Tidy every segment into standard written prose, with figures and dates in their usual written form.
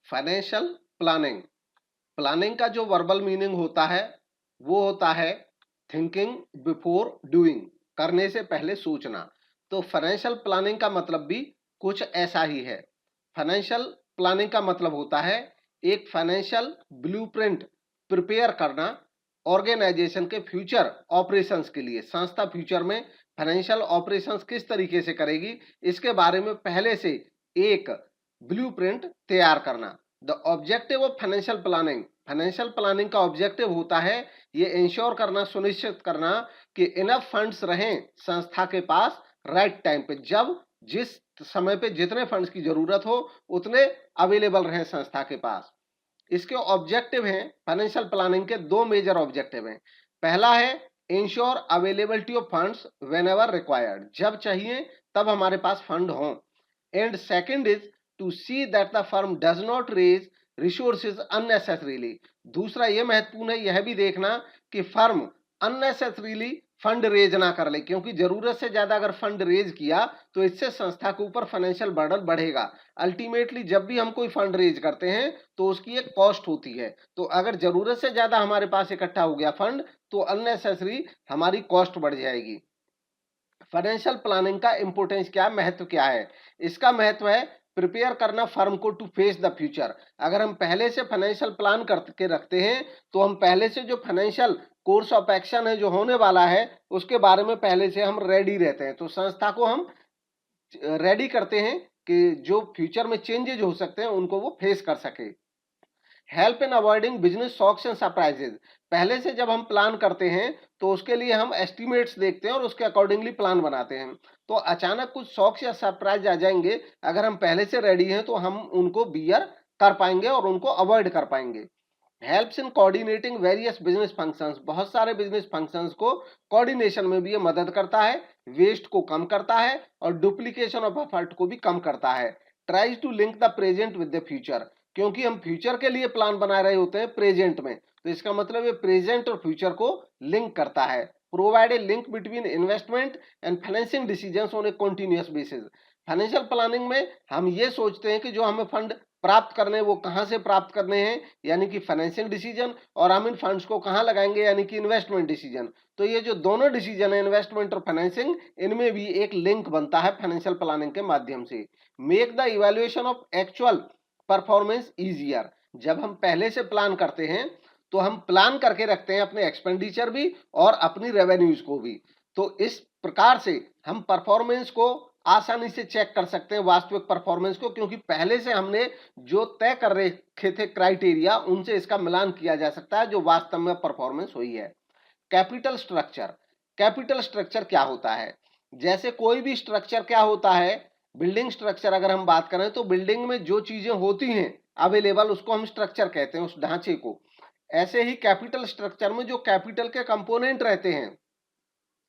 Financial planning. Planning का जो verbal meaning होता है वो होता है थिंकिंग बिफोर डूइंग, करने से पहले सोचना। तो फाइनेंशियल प्लानिंग का मतलब भी कुछ ऐसा ही है। फाइनेंशियल प्लानिंग का मतलब होता है एक फाइनेंशियल ब्लूप्रिंट प्रिपेयर करना ऑर्गेनाइजेशन के फ्यूचर ऑपरेशंस के लिए। संस्था फ्यूचर में फाइनेंशियल ऑपरेशंस किस तरीके से करेगी इसके बारे में पहले से एक ब्लूप्रिंट तैयार करना। The objective of financial planning, financial planning का ऑब्जेक्टिव होता है ये इंश्योर करना, सुनिश्चित करना कि इनफ फंड्स रहें संस्था के पास राइट टाइम पे, जब जिस समय पे जितने फंड्स की जरूरत हो उतने अवेलेबल रहें संस्था के पास। इसके ऑब्जेक्टिव हैं फाइनेंशियल प्लानिंग के, दो मेजर ऑब्जेक्टिव हैं। पहला है ensure availability of funds whenever required, जब चाहिए तब हमारे पास फंड हों। And second is to see that the firm does not raise resources unnecessarily. दूसरा यह महत्वपूर्ण है, यह भी देखना कि फर्म अननेसेसरीली फंड रेज ना कर ले, क्योंकि जरूरत से ज्यादा अगर फंड रेज किया तो इससे संस्था के ऊपर फाइनेंशियल बर्डन बढ़ेगा। अल्टीमेटली जब भी हम कोई फंड रेज करते हैं तो उसकी एक कॉस्ट होती है, तो अगर जरूरत से ज्यादा हमारे पास इकट्ठा हो गया फंड तो अननेसेसरी हमारी कॉस्ट बढ़ जाएगी। फाइनेंशियल प्लानिंग का इंपोर्टेंस क्या, महत्व क्या है? इसका महत्व है प्रिपेयर करना फर्म को टू फेस द फ्यूचर। अगर हम पहले से फाइनेंशियल प्लान करके रखते हैं तो हम पहले से जो फाइनेंशियल कोर्स ऑफ एक्शन है जो होने वाला है उसके बारे में पहले से हम रेडी रहते हैं, तो संस्था को हम रेडी करते हैं कि जो फ्यूचर में चेंजेज हो सकते हैं उनको वो फेस कर सके। Help in avoiding business shocks and surprises, पहले से जब हम प्लान करते हैं तो उसके लिए हम एस्टिमेट्स देखते हैं और उसके अकॉर्डिंगली प्लान बनाते हैं। तो अचानक कुछ शॉक्स या सरप्राइज आ जाएंगे, अगर हम पहले से रेडी हैं तो हम उनको बियर कर पाएंगे और उनको अवॉइड कर पाएंगे। Helps in coordinating various business functions, बहुत सारे बिजनेस फंक्शंस को कोऑर्डिनेशन में भी ये मदद करता है, वेस्ट को कम करता है और डुप्लीकेशन ऑफ एफर्ट को भी कम करता है। Tries to link the present with the future, क्योंकि हम फ्यूचर के लिए प्लान बना रहे होते हैं प्रेजेंट में, तो इसका मतलब ये प्रेजेंट और फ्यूचर को लिंक करता है। Provide a link between investment and financing decisions on A continuous basis. Financial planning में हम ये सोचते हैं कि जो हमें फंड प्राप्त करने वो कहां से प्राप्त करने हैं, यानी कि फाइनेंशियल डिसीजन, और हम इन फंड्स को कहां लगाएंगे यानी कि इन्वेस्टमेंट डिसीजन। तो ये जो दोनों डिसीजन है इन्वेस्टमेंट और फाइनेंसिंग, इनमें भी एक लिंक बनता है फाइनेंशियल प्लानिंग के माध्यम से। Make the evaluation of actual performance easier, जब हम पहले से प्लान करते हैं तो हम प्लान करके रखते हैं अपने एक्सपेंडिचर भी और अपनी रेवेन्यूज को भी, तो इस प्रकार से हम परफॉर्मेंस को आसानी से चेक कर सकते हैं, वास्तविक परफॉर्मेंस को, क्योंकि पहले से हमने जो तय कर रखे थे क्राइटेरिया उनसे इसका मिलान किया जा सकता है जो वास्तव में परफॉर्मेंस हुई है। कैपिटल स्ट्रक्चर, कैपिटल स्ट्रक्चर क्या होता है? जैसे कोई भी स्ट्रक्चर क्या होता है, बिल्डिंग स्ट्रक्चर अगर हम बात करें तो बिल्डिंग में जो चीजें होती हैं अवेलेबल उसको हम स्ट्रक्चर कहते हैं, उस ढांचे को। ऐसे ही कैपिटल स्ट्रक्चर में जो कैपिटल के कंपोनेंट रहते हैं,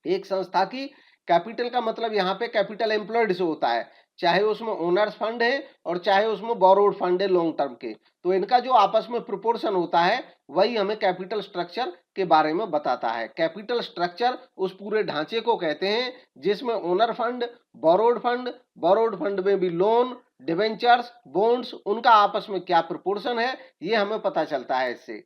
एक संस्था की कैपिटल का मतलब यहाँ पे कैपिटल एम्प्लॉयड से होता है, चाहे उसमें ओनर्स फंड है और चाहे उसमें बोरोड फंड है लॉन्ग टर्म के, तो इनका जो आपस में प्रोपोर्शन होता है वही हमें कैपिटल स्ट्रक्चर के बारे में बताता है। कैपिटल स्ट्रक्चर उस पूरे ढांचे को कहते हैं जिसमें ओनर फंड, बोरोड फंड में भी लोन, डिवेंचर्स, बॉन्ड्स, उनका आपस में क्या प्रोपोर्शन है ये हमें पता चलता है इससे।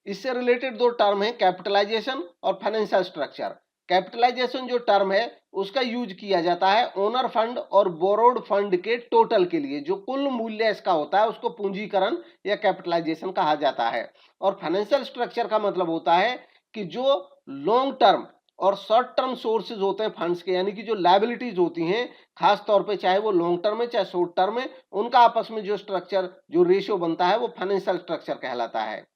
इससे रिलेटेड दो टर्म है कैपिटलाइजेशन और फाइनेंशियल स्ट्रक्चर। कैपिटलाइजेशन जो टर्म है उसका यूज किया जाता है ओनर फंड और बोरोड फंड के टोटल के लिए, जो कुल मूल्य इसका होता है उसको पूंजीकरण या कैपिटलाइजेशन कहा जाता है। और फाइनेंशियल स्ट्रक्चर का मतलब होता है कि जो लॉन्ग टर्म और शॉर्ट टर्म सोर्सेज होते हैं फंड्स के, यानी कि जो लायबिलिटीज होती हैं खास तौर पे चाहे वो लॉन्ग टर्म है चाहे शॉर्ट टर्म है, उनका आपस में जो स्ट्रक्चर जो रेशियो बनता है वो फाइनेंशियल स्ट्रक्चर कहलाता है।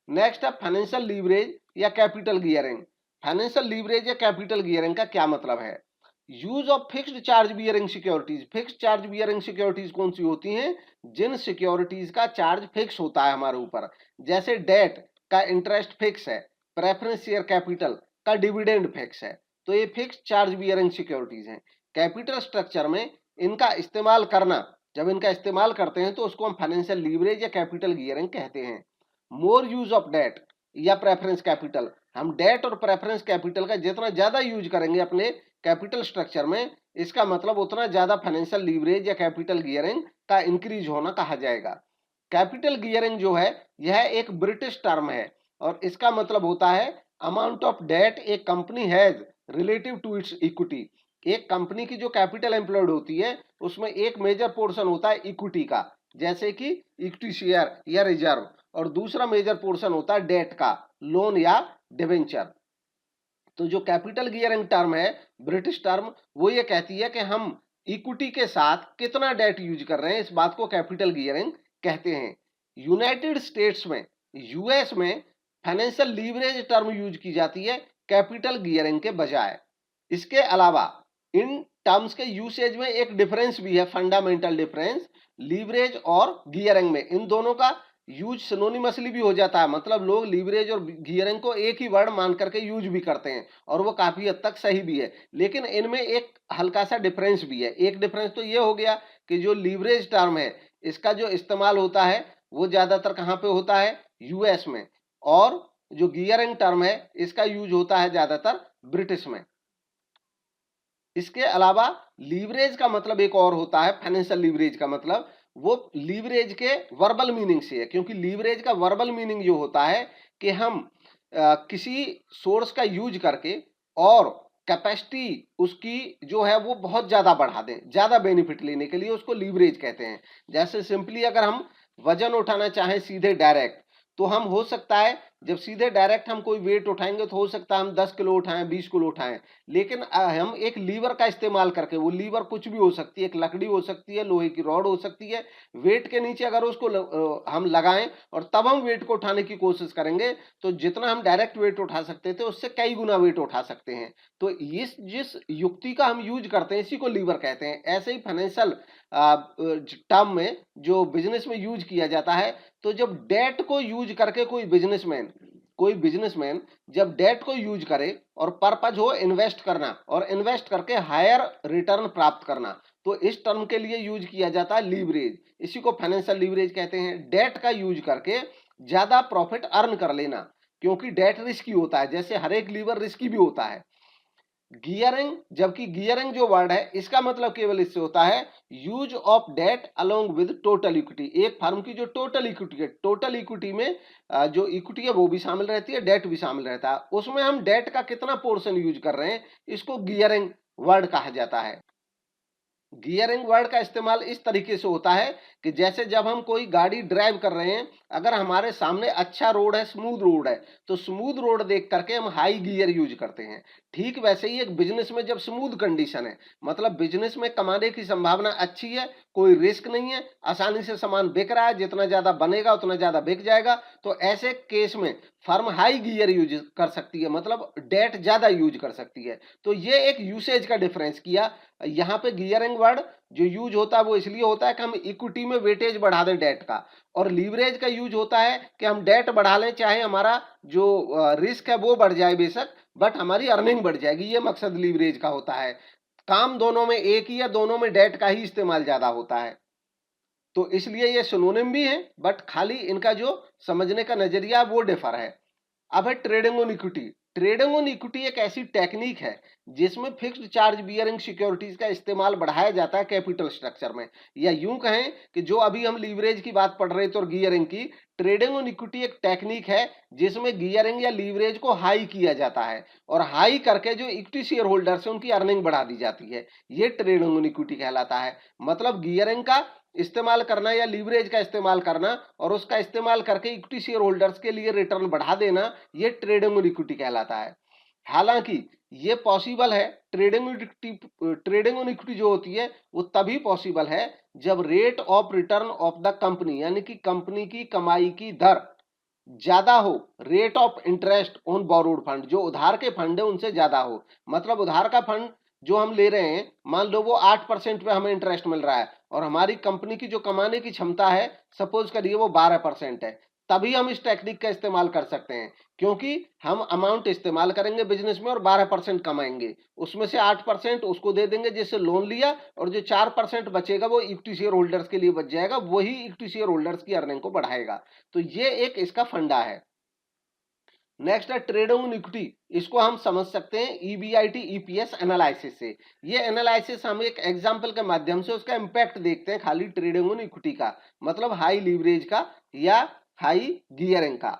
नेक्स्ट है फाइनेंशियल लीवरेज या कैपिटल गियरिंग। फाइनेंशियल लीवरेज या कैपिटल गियरिंग का क्या मतलब है? Use of fixed charge bearing securities. Fixed charge bearing securities कौन सी होती हैं? जिन सिक्योरिटीज का चार्ज फिक्स होता है हमारे ऊपर, जैसे डेट का इंटरेस्ट फिक्स है, प्रेफरेंस शेयर कैपिटल का डिविडेंड फिक्स है, तो ये फिक्स्ड चार्ज बियरिंग सिक्योरिटीज हैं। कैपिटल स्ट्रक्चर में इनका इस्तेमाल करना, जब इनका इस्तेमाल करते हैं तो उसको हम फाइनेंशियल लीवरेज या कैपिटल गियरिंग कहते हैं। मोर यूज ऑफ डेट या प्रेफरेंस कैपिटल, हम डेट और प्रेफरेंस कैपिटल का जितना ज्यादा यूज करेंगे अपने कैपिटल स्ट्रक्चर में, इसका मतलब उतना ज्यादा फाइनेंशियल लीवरेज या कैपिटल गियरिंग का इंक्रीज होना कहा जाएगा। कैपिटल गियरिंग जो है यह एक ब्रिटिश टर्म है और इसका मतलब होता है amount of debt a company has relative to its equity. एक कंपनी की जो कैपिटल एम्प्लॉयड होती है उसमें एक मेजर पोर्शन होता है इक्विटी का, जैसे कि इक्विटी शेयर या रिजर्व, और दूसरा मेजर पोर्शन होता है डेट का, लोन या डिवेंचर। तो जो कैपिटल गियरिंग टर्म है ब्रिटिश टर्म, वो ये कहती है कि हम इक्विटी के साथ कितना डेट यूज कर रहे हैं, इस बात को कैपिटल गियरिंग कहते हैं। यूनाइटेड स्टेट्स में, यूएस में फाइनेंशियल लीवरेज टर्म यूज की जाती है कैपिटल गियरिंग के बजाय। इसके अलावा इन टर्म्स के यूसेज में एक डिफरेंस भी है, फंडामेंटल डिफरेंस। लीवरेज और गियरिंग में इन दोनों का यूज सिनोनिमसली भी हो जाता है, मतलब लोग लीवरेज और गियरिंग को एक ही वर्ड मान करके यूज भी करते हैं और वो काफी हद तक सही भी है, लेकिन इनमें एक हल्का सा डिफरेंस भी है। एक डिफरेंस तो ये हो गया कि जो लीवरेज टर्म है इसका जो इस्तेमाल होता है वो ज्यादातर कहाँ पे होता है, यूएस में, और जो गियरिंग टर्म है इसका यूज होता है ज्यादातर ब्रिटिश में। इसके अलावा लीवरेज का मतलब एक और होता है, फाइनेंशियल लीवरेज का मतलब, वो लीवरेज के वर्बल मीनिंग से है, क्योंकि लीवरेज का वर्बल मीनिंग जो होता है कि हम किसी सोर्स का यूज करके और कैपेसिटी उसकी जो है वो बहुत ज्यादा बढ़ा दें, ज्यादा बेनिफिट लेने के लिए, उसको लीवरेज कहते हैं। जैसे सिंपली अगर हम वजन उठाना चाहें सीधे डायरेक्ट, तो हम हो सकता है जब सीधे डायरेक्ट हम कोई वेट उठाएंगे तो हो सकता है हम 10 किलो उठाएं, 20 किलो उठाएं, लेकिन हम एक लीवर का इस्तेमाल करके, वो लीवर कुछ भी हो सकती है, एक लकड़ी हो सकती है, लोहे की रॉड हो सकती है, वेट के नीचे अगर उसको हम लगाएं और तब हम वेट को उठाने की कोशिश करेंगे तो जितना हम डायरेक्ट वेट उठा सकते थे उससे कई गुना वेट उठा सकते हैं। तो इस जिस युक्ति का हम यूज करते हैं इसी को लीवर कहते हैं। ऐसे ही फाइनेंशियल टर्म में जो बिजनेस में यूज किया जाता है, तो जब डेट को यूज करके कोई बिजनेसमैन जब डेट को यूज करे और पर्पज हो इन्वेस्ट करना और इन्वेस्ट करके हायर रिटर्न प्राप्त करना, तो इस टर्म के लिए यूज किया जाता है लीवरेज। इसी को फाइनेंशियल लीवरेज कहते हैं। डेट का यूज करके ज्यादा प्रॉफिट अर्न कर लेना, क्योंकि डेट रिस्की होता है, जैसे हर एक लीवर रिस्की भी होता है। गियरिंग, जबकि गियरिंग जो वर्ड है इसका मतलब केवल इससे होता है use of debt along with total equity. एक फर्म की जो टोटल इक्विटी है, टोटल इक्विटी में जो इक्विटी है वो भी शामिल रहती है, डेट भी शामिल रहता है, उसमें हम डेट का कितना पोर्शन यूज कर रहे हैं, इसको गियरिंग वर्ड कहा जाता है। गियरिंग वर्ड का इस्तेमाल इस तरीके से होता है कि जैसे जब हम कोई गाड़ी ड्राइव कर रहे हैं, अगर हमारे सामने अच्छा रोड है, स्मूथ रोड है, तो स्मूथ रोड देख करके हम हाई गियर यूज करते हैं। ठीक वैसे ही एक बिजनेस में जब स्मूथ कंडीशन है, मतलब बिजनेस में कमाने की संभावना अच्छी है, कोई रिस्क नहीं है, आसानी से सामान बिक रहा है, जितना ज्यादा बनेगा उतना ज्यादा बिक जाएगा, तो ऐसे केस में फर्म हाई गियर यूज कर सकती है, मतलब डेट ज्यादा यूज कर सकती है। तो ये एक यूसेज का डिफरेंस किया। यहाँ पे गियरिंग वर्ड जो यूज होता है वो इसलिए होता है कि हम इक्विटी में वेटेज बढ़ा दें डेट का, और लीवरेज का यूज होता है कि हम डेट बढ़ा लें, चाहे हमारा जो रिस्क है वो बढ़ जाए बेशक, बट हमारी अर्निंग बढ़ जाएगी। ये मकसद लीवरेज का होता है। काम दोनों में एक ही है, दोनों में डेट का ही इस्तेमाल ज्यादा होता है, तो इसलिए ये सिनोनिम भी है, बट खाली इनका जो समझने का नजरिया वो डिफर है। अब है trading on equity. Trading on equity एक ऐसी टेक्निक है जिसमें फिक्स्ड चार्ज बियरिंग सिक्योरिटीज का इस्तेमाल बढ़ाया जाता है कैपिटल स्ट्रक्चर में, या यूं कहें कि जो अभी हम लीवरेज की बात पढ़ रहे थे और गियरिंग की, ट्रेडिंग ऑन इक्विटी एक टेक्निक है जिसमें गियरिंग या लीवरेज को हाई किया जाता है और हाई करके जो इक्विटी शेयर होल्डर्स है उनकी अर्निंग बढ़ा दी जाती है। ये ट्रेडिंग ऑन इक्विटी कहलाता है। मतलब गियरिंग का इस्तेमाल करना या लीवरेज का इस्तेमाल करना और उसका इस्तेमाल करके इक्विटी शेयर होल्डर्स के लिए रिटर्न बढ़ा देना, ये ट्रेडिंग ऑन इक्विटी कहलाता है। हालांकि ये पॉसिबल है, ट्रेडिंग ऑन इक्विटी जो होती है वो तभी पॉसिबल है जब rate of return of the company, यानी कि कंपनी की कमाई की दर ज्यादा हो, rate of interest on borrowed fund, जो उधार के फंड है उनसे ज्यादा हो। मतलब उधार का फंड जो हम ले रहे हैं, मान लो वो 8% पे हमें इंटरेस्ट मिल रहा है और हमारी कंपनी की जो कमाने की क्षमता है सपोज करिए वो 12% है, तभी हम इस टेक्निक का इस्तेमाल कर सकते हैं, क्योंकि हम अमाउंट इस्तेमाल करेंगे बिजनेस में और 12% कमाएंगे, उसमें से 8% उसको दे देंगे जिससे लोन लिया, और जो 4% बचेगा वो इक्विटी शेयर होल्डर्स के लिए बच जाएगा, वही इक्विटी शेयर होल्डर्स की अर्निंग को बढ़ाएगा। तो ये एक इसका फंडा है। नेक्स्ट है ट्रेडिंग इन इक्विटी, इसको हम समझ सकते हैं ईबीआईटी ईपीएस एनालिसिस से। ये एनालिसिस हम एक एग्जांपल के माध्यम से उसका इंपैक्ट देखते हैं खाली ट्रेडिंग इन इक्विटी का, मतलब हाई लीवरेज का या हाई गियरिंग का।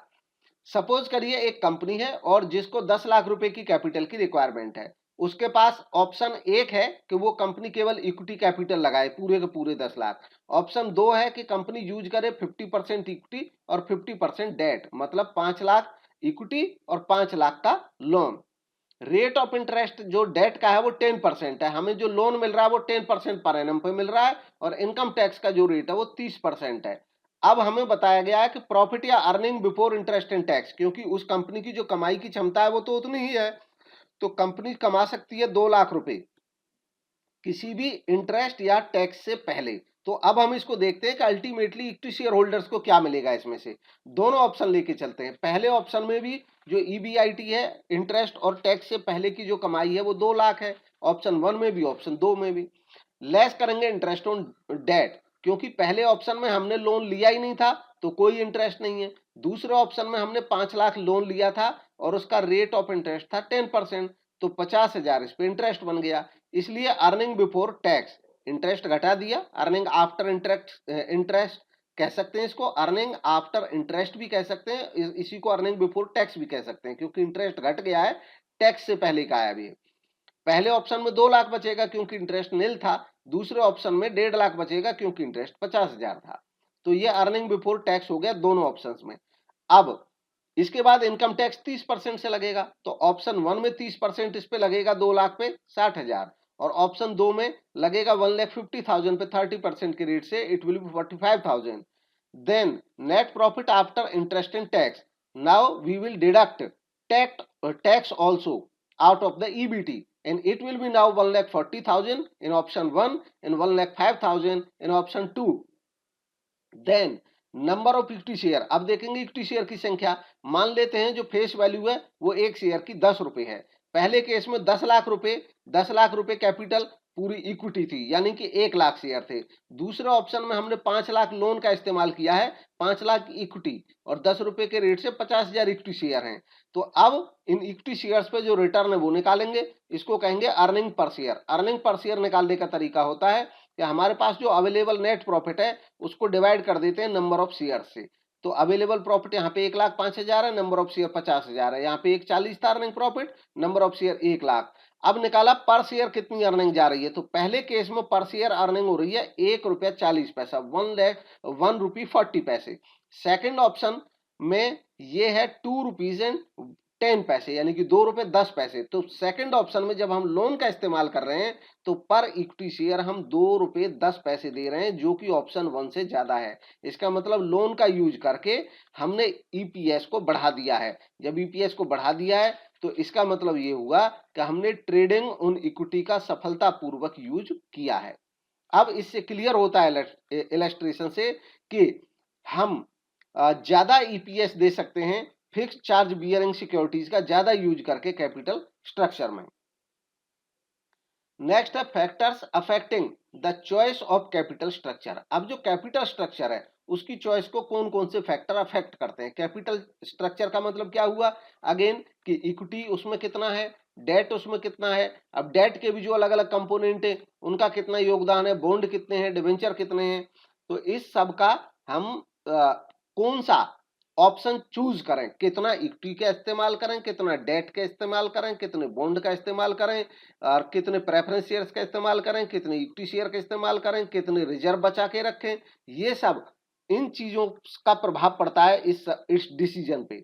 सपोज करिए एक कंपनी है और जिसको 10 लाख रुपए की कैपिटल की रिक्वायरमेंट है, उसके पास ऑप्शन एक है कि वो कंपनी केवल इक्विटी कैपिटल लगाए पूरे के पूरे 10 लाख। ऑप्शन दो है कि कंपनी यूज करे 50% इक्विटी और 50% डेट, मतलब 5 लाख इक्विटी और 5 लाख का लोन। रेट ऑफ इंटरेस्ट जो डेट का है वो 10% है, हमें जो लोन मिल रहा है वो 10% पर एनम पे मिल रहा है, और इनकम टैक्स का जो रेट है वो 30% है। अब हमें बताया गया है कि प्रॉफिट या earning before interest and tax, क्योंकि उस कंपनी की जो कमाई की क्षमता है वो तो उतनी ही है, तो कंपनी कमा सकती है 2 लाख रुपए किसी भी इंटरेस्ट या टैक्स से पहले। तो अब हम इसको देखते हैं कि अल्टीमेटली इक्विटी शेयर होल्डर्स को क्या मिलेगा इसमें से। दोनों ऑप्शन लेके चलते हैं। पहले ऑप्शन में भी जो ईबीआईटी है, इंटरेस्ट और टैक्स से पहले की जो कमाई है वो 2 लाख है, ऑप्शन 1 में भी ऑप्शन 2 में भी। लेस करेंगे इंटरेस्ट ऑन डेट, क्योंकि पहले ऑप्शन में हमने लोन लिया ही नहीं था तो कोई इंटरेस्ट नहीं है। दूसरे ऑप्शन में हमने 5 लाख लोन लिया था और उसका रेट ऑफ इंटरेस्ट था 10%, तो 50,000 इस पे इंटरेस्ट बन गया। इसलिए अर्निंग बिफोर टैक्स, इंटरेस्ट घटा दिया, अर्निंग आफ्टर इंटरेस्ट कह सकते हैं इसको, अर्निंग आफ्टर इंटरेस्ट भी कह सकते हैं, इसी को अर्निंग बिफोर टैक्स भी कह सकते हैं, क्योंकि इंटरेस्ट घट गया है, टैक्स से पहले का है अभी। पहले ऑप्शन में 2 लाख बचेगा क्योंकि इंटरेस्ट नील था, दूसरे ऑप्शन में 1.5 लाख बचेगा क्योंकि इंटरेस्ट 50,000 था। तो ये अर्निंग बिफोर टैक्स हो गया दोनों ऑप्शंस में। अब इसके बाद इनकम टैक्स 30% से लगेगा, तो ऑप्शन 1 में 30% इस पे लगेगा 2 लाख पे 60,000, और ऑप्शन 2 में लगेगा 1,50,000 पे 30% के रेट से it will be 45,000। Then net profit after interest and tax, now we will deduct tax also out of the EBT, and it will be now 1,40,000 in option 1 and 1,05,000 in option 2. Then number of equity share, अब देखेंगे equity share की संख्या। मान लेते हैं जो face value है वो एक शेयर की 10 रुपए है। पहले केस में 10 लाख रुपए कैपिटल पूरी इक्विटी थी, यानी कि 1 लाख शेयर थे। दूसरे ऑप्शन में हमने 5 लाख लोन का इस्तेमाल किया है, 5 लाख इक्विटी और 10 रुपए के रेट से 50,000 इक्विटी शेयर हैं। तो अब इन इक्विटी शेयर्स पे जो रिटर्न है वो निकालेंगे, इसको कहेंगे earning per share. Earning per share निकालने का तरीका होता है कि हमारे पास जो अवेलेबल नेट प्रॉफिट है उसको डिवाइड कर देते हैं नंबर ऑफ शेयर से। तो अवेलेबल प्रॉफिट यहाँ पे 1,05,000 है, नंबर ऑफ शेयर 50,000 है, यहाँ पे 1,40 था earning profit, number of share 1,00,000। अब निकाला पर शेयर कितनी अर्निंग जा रही है, तो पहले केस में पर शेयर अर्निंग हो रही है 1 रुपया 40 पैसा, 1 रुपी 40 पैसे। सेकेंड ऑप्शन में ये है 2 रुपीज एंड 10 पैसे, यानी कि 2 रुपए 10 पैसे। तो सेकंड ऑप्शन में जब हम लोन का इस्तेमाल कर रहे हैं तो पर इक्विटी शेयर हम 2 रुपए 10 पैसे दे रहे हैं, जो कि ऑप्शन 1 से ज्यादा है। इसका मतलब लोन का यूज करके हमने ईपीएस को बढ़ा दिया है। जब ईपीएस को बढ़ा दिया है तो इसका मतलब ये हुआ कि हमने ट्रेडिंग ऑन इक्विटी का सफलतापूर्वक यूज किया है। अब इससे क्लियर होता है इलस्ट्रेशन से कि हम ज्यादा ईपीएस दे सकते हैं फिक्स चार्ज बियरिंग सिक्योरिटीज का ज्यादा यूज करके कैपिटल स्ट्रक्चर में। नेक्स्ट है factors affecting the choice of capital structure. अब जो कैपिटल स्ट्रक्चर है उसकी चॉइस को कौन कौन से फैक्टर अफेक्ट करते हैं। कैपिटल स्ट्रक्चर का मतलब क्या हुआ, अगेन कि इक्विटी उसमें कितना है, डेट उसमें कितना है। अब डेट के भी जो अलग अलग कंपोनेंट है उनका कितना योगदान है, बॉन्ड कितने हैं, डिवेंचर कितने हैं। तो इस सब का हम कौन सा ऑप्शन चूज करें, कितना इक्विटी का इस्तेमाल करें, कितना डेट का इस्तेमाल करें, कितने बॉन्ड का इस्तेमाल करें, और कितने प्रेफरेंस शेयर्स का इस्तेमाल करें, कितने इक्विटी शेयर का इस्तेमाल करें, कितने रिजर्व बचा के रखें, ये सब इन चीजों का प्रभाव पड़ता है इस डिसीजन पे।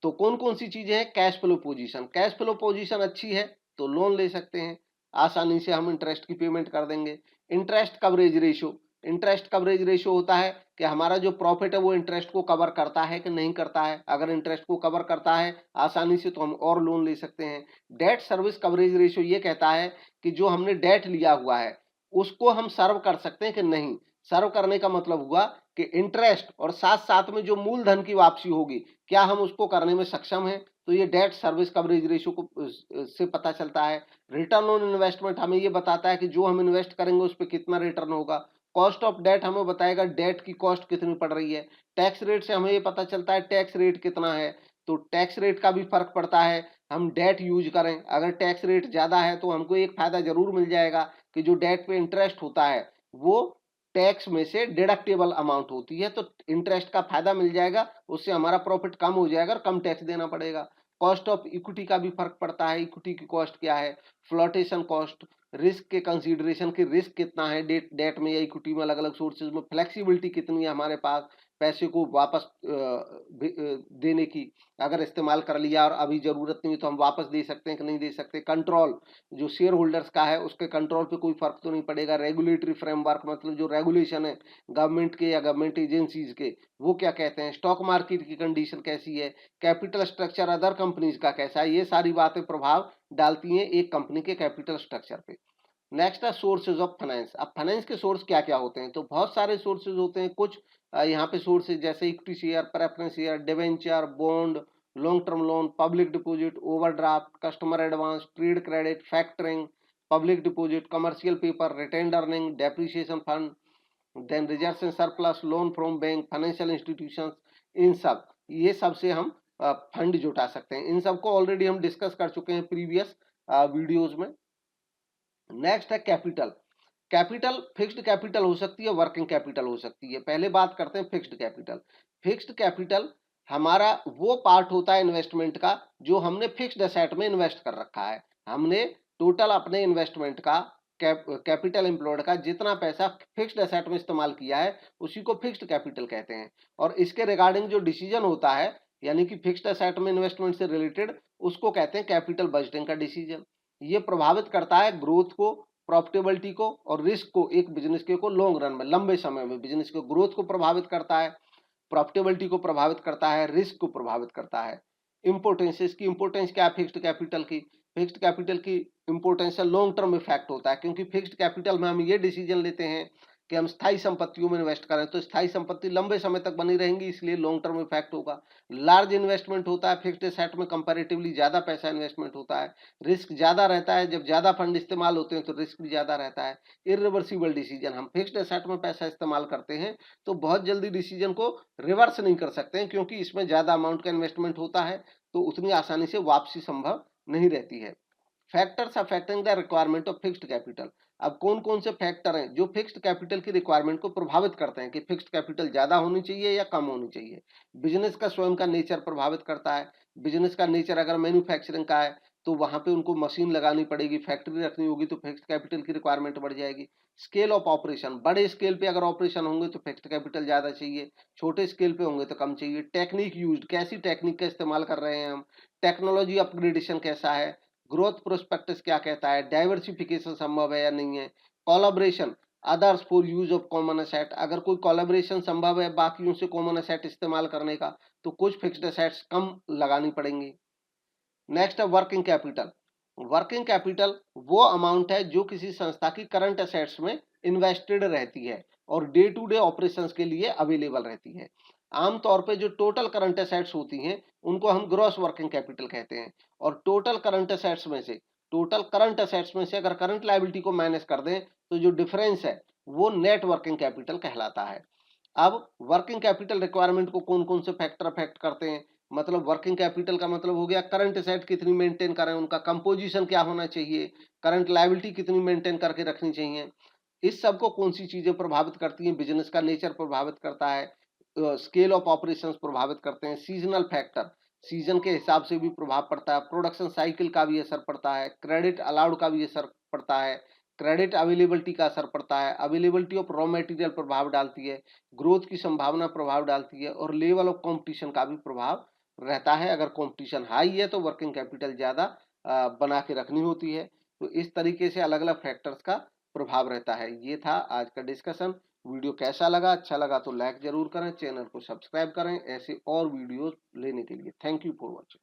तो कौन कौन सी चीजें हैं, cash flow position, cash flow position अच्छी है तो लोन ले सकते हैं, आसानी से हम इंटरेस्ट की पेमेंट कर देंगे। Interest coverage ratio, interest coverage ratio होता है कि हमारा जो प्रॉफिट है वो इंटरेस्ट को कवर करता है कि नहीं करता है। अगर इंटरेस्ट को कवर करता है आसानी से तो हम और लोन ले सकते हैं। डेट सर्विस कवरेज रेशियो ये कहता है कि जो हमने डेट लिया हुआ है उसको हम सर्व कर सकते हैं कि नहीं। सर्व करने का मतलब हुआ कि इंटरेस्ट और साथ साथ में जो मूलधन की वापसी होगी क्या हम उसको करने में सक्षम हैं। तो ये डेट सर्विस कवरेज रेशियो को से पता चलता है। रिटर्न ऑन इन्वेस्टमेंट हमें ये बताता है कि जो हम इन्वेस्ट करेंगे उस पर कितना रिटर्न होगा। कॉस्ट ऑफ डेट हमें बताएगा डेट की कॉस्ट कितनी पड़ रही है। टैक्स रेट से हमें ये पता चलता है टैक्स रेट कितना है। तो टैक्स रेट का भी फर्क पड़ता है। हम डेट यूज करें, अगर टैक्स रेट ज़्यादा है तो हमको एक फायदा जरूर मिल जाएगा कि जो डेट पे इंटरेस्ट होता है वो टैक्स में से डिडक्टेबल अमाउंट होती है, तो इंटरेस्ट का फायदा मिल जाएगा, उससे हमारा प्रॉफिट कम हो जाएगा और कम टैक्स देना पड़ेगा। कॉस्ट ऑफ इक्विटी का भी फर्क पड़ता है, इक्विटी की कॉस्ट क्या है, फ्लोटेशन कॉस्ट, रिस्क के कंसीडरेशन की रिस्क कितना है डेट में या इक्विटी में, अलग अलग सोर्सेज में फ्लेक्सिबिलिटी कितनी है हमारे पास पैसे को वापस देने की, अगर इस्तेमाल कर लिया और अभी जरूरत नहीं है तो हम वापस दे सकते हैं कि नहीं दे सकते। कंट्रोल जो शेयर होल्डर्स का है उसके कंट्रोल पे कोई फर्क तो नहीं पड़ेगा। रेगुलेटरी फ्रेमवर्क मतलब जो रेगुलेशन है गवर्नमेंट के या गवर्नमेंट एजेंसीज के, वो क्या कहते हैं, स्टॉक मार्केट की कंडीशन कैसी है, कैपिटल स्ट्रक्चर अदर कंपनीज का कैसा है, ये सारी बातें प्रभाव डालती हैं एक कंपनी के कैपिटल स्ट्रक्चर पे। नेक्स्ट है सोर्सेज ऑफ फाइनेंस। अब फाइनेंस के सोर्स क्या क्या होते हैं, तो बहुत सारे सोर्सेज होते हैं। कुछ यहाँ पे सोर्सेज जैसे equity share, preference share, debenture, bond, long term loan, public deposit, overdraft, customer advance, trade credit, factoring, public deposit, commercial paper, retained earning, depreciation fund, then reserve and surplus, loan from bank, financial institutions, इन सब, ये सब से हम fund जुटा सकते हैं। इन सबको ऑलरेडी हम डिस्कस कर चुके हैं प्रीवियस वीडियोज में। नेक्स्ट है कैपिटल। कैपिटल फिक्स्ड कैपिटल हो सकती है, वर्किंग कैपिटल हो सकती है। पहले बात करते हैं फिक्स्ड कैपिटल। फिक्स्ड कैपिटल हमारा वो पार्ट होता है इन्वेस्टमेंट का जो हमने फिक्स्ड एसेट में इन्वेस्ट कर रखा है। हमने टोटल अपने इन्वेस्टमेंट का कैपिटल एम्प्लॉयड का जितना पैसा फिक्स्ड एसेट में इस्तेमाल किया है उसी को फिक्स्ड कैपिटल कहते हैं। और इसके रिगार्डिंग जो डिसीजन होता है यानी कि फिक्स्ड एसेट में इन्वेस्टमेंट से रिलेटेड, उसको कहते हैं कैपिटल बजटिंग का डिसीजन। ये प्रभावित करता है ग्रोथ को, प्रॉफिटेबिलिटी को और रिस्क को एक बिजनेस के को लॉन्ग रन में, लंबे समय में बिजनेस के ग्रोथ को प्रभावित करता है, प्रॉफिटेबिलिटी को प्रभावित करता है, रिस्क को प्रभावित करता है। इंपोर्टेंस, इसकी इंपोर्टेंस क्या है फिक्स्ड कैपिटल की, फिक्स्ड कैपिटल की इंपोर्टेंस है लॉन्ग टर्म इफेक्ट होता है, क्योंकि फिक्स्ड कैपिटल में हम ये डिसीजन लेते हैं कि हम स्थायी संपत्तियों में इन्वेस्ट करें तो स्थायी संपत्ति लंबे समय तक बनी रहेंगी, इसलिए लॉन्ग टर्म इफेक्ट होगा। लार्ज इन्वेस्टमेंट होता है फिक्स्ड एसेट में, कंपैरेटिवली ज्यादा पैसा इन्वेस्टमेंट होता है, रिस्क ज्यादा रहता है, जब ज्यादा फंड इस्तेमाल होते हैं तो रिस्क भी ज्यादा रहता है। इरिवर्सिबल डिसीजन, हम फिक्स्ड एसेट में पैसा इस्तेमाल करते हैं तो बहुत जल्दी डिसीजन को रिवर्स नहीं कर सकते हैं, क्योंकि इसमें ज्यादा अमाउंट का इन्वेस्टमेंट होता है तो उतनी आसानी से वापसी संभव नहीं रहती है। Factors affecting the requirement of fixed capital. अब कौन कौन से फैक्टर हैं जो फिक्स्ड कैपिटल की रिक्वायरमेंट को प्रभावित करते हैं कि फिक्स्ड कैपिटल ज्यादा होनी चाहिए या कम होनी चाहिए। बिजनेस का स्वयं का नेचर प्रभावित करता है। बिजनेस का नेचर अगर मैन्युफैक्चरिंग का है तो वहां पे उनको मशीन लगानी पड़ेगी, फैक्ट्री रखनी होगी तो फिक्स्ड कैपिटल की रिक्वायरमेंट बढ़ जाएगी। स्केल ऑफ ऑपरेशन, बड़े स्केल पे अगर ऑपरेशन होंगे तो फिक्स्ड कैपिटल ज्यादा चाहिए, छोटे स्केल पे होंगे तो कम चाहिए। टेक्निक यूज, कैसी टेक्निक का इस्तेमाल कर रहे हैं हम, टेक्नोलॉजी अपग्रेडेशन कैसा है, ग्रोथ प्रोस्पेक्टस क्या कहता है, डाइवर्सिफिकेशन संभव है या नहीं है, collaboration others for use of common asset, अगर कोई कोलैबोरेशन संभव है बाकियों से कॉमन एसेट इस्तेमाल करने का तो कुछ फिक्स्ड एसेट्स कम लगानी पड़ेंगी। नेक्स्ट है वर्किंग कैपिटल। वर्किंग कैपिटल वो अमाउंट है जो किसी संस्था की करंट एसेट्स में इन्वेस्टेड रहती है और डे टू डे ऑपरेशंस के लिए अवेलेबल रहती है। आमतौर पे जो टोटल करंट एसेट्स होती हैं उनको हम ग्रॉस वर्किंग कैपिटल कहते हैं। और टोटल करंट एसेट्स में से, टोटल करंट एसेट्स में से अगर करंट लायबिलिटी को माइनस कर दें तो जो डिफरेंस है वो नेट वर्किंग कैपिटल कहलाता है। अब वर्किंग कैपिटल रिक्वायरमेंट को कौन कौन से फैक्टर अफेक्ट करते हैं, मतलब वर्किंग कैपिटल का मतलब हो गया करंट एसेट कितनी मेंटेन करें, उनका कंपोजिशन क्या होना चाहिए, करंट लायबिलिटी कितनी मेंटेन करके रखनी चाहिए। इस सब को कौन सी चीजें प्रभावित करती हैं, बिजनेस का नेचर प्रभावित करता है, स्केल ऑफ ऑपरेशंस प्रभावित करते हैं, सीजनल फैक्टर, सीजन के हिसाब से भी प्रभाव पड़ता है, प्रोडक्शन साइकिल का भी असर पड़ता है, क्रेडिट अलाउड का भी असर पड़ता है, क्रेडिट अवेलेबिलिटी का असर पड़ता है, अवेलेबिलिटी ऑफ रॉ मटेरियल प्रभाव डालती है, ग्रोथ की संभावना प्रभाव डालती है और लेवल ऑफ कंपटीशन का भी प्रभाव रहता है। अगर कंपटीशन हाई है तो वर्किंग कैपिटल ज्यादा बना के रखनी होती है। तो इस तरीके से अलग अलग फैक्टर्स का प्रभाव रहता है। ये था आज का डिस्कशन। वीडियो कैसा लगा, अच्छा लगा तो लाइक जरूर करें, चैनल को सब्सक्राइब करें ऐसे और वीडियोस लेने के लिए। Thank you for watching.